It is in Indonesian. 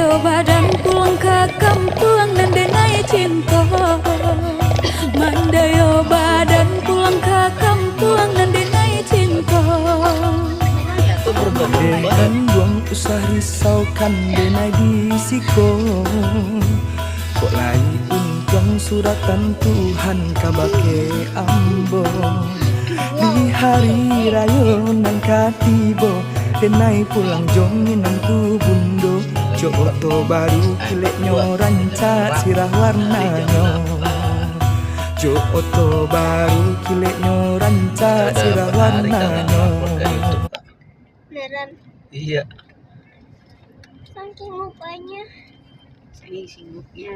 Mandayo badan pulang ke kampung dan denai cinta. Mandayo badan pulang ke kampung dan denai cinta. Dengan buang usah risaukan denai di siko. Kok lai untung suratan Tuhan kabake ambo. Di hari raya nang katibo denai pulang jongin nang tu bundo. Joto baru kileknya rancak sirah warnanya. Joto baru kileknya rancak sirah warnanya. Beneran Iya. saking mukanya. Saking sibuknya.